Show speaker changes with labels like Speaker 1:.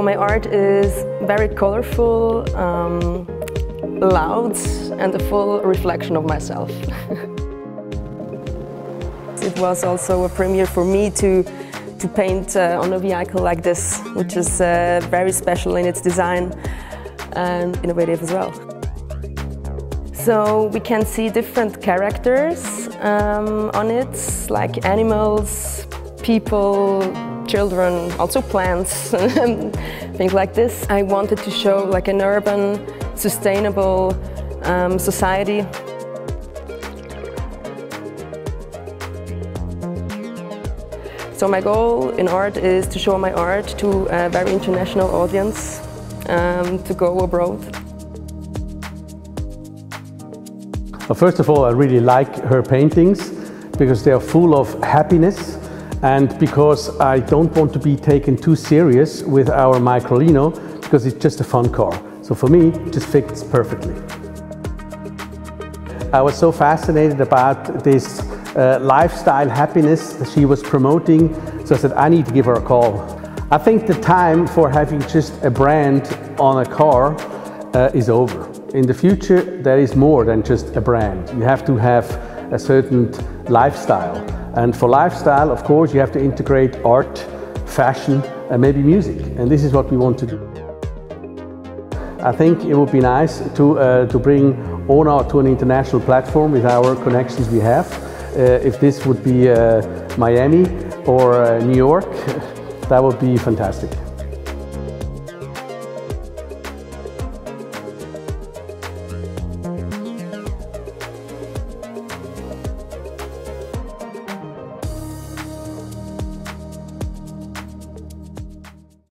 Speaker 1: my art is very colorful, loud, and a full reflection of myself. It was also a premiere for me to paint on a vehicle like this, which is very special in its design and innovative as well. So we can see different characters on it, like animals, people, children, also plants, things like this. I wanted to show like an urban, sustainable society. So my goal in art is to show my art to a very international audience, to go abroad.
Speaker 2: Well, first of all, I really like her paintings because they are full of happiness, and because I don't want to be taken too serious with our Microlino, because it's just a fun car. So for me, it just fits perfectly. I was so fascinated about this lifestyle happiness that she was promoting, so I said I need to give her a call. I think the time for having just a brand on a car is over. In the future, there is more than just a brand. You have to have a certain lifestyle. And for lifestyle, of course, you have to integrate art, fashion, and maybe music. And this is what we want to do. I think it would be nice to bring Ona to an international platform with our connections we have. If this would be Miami or New York, that would be fantastic.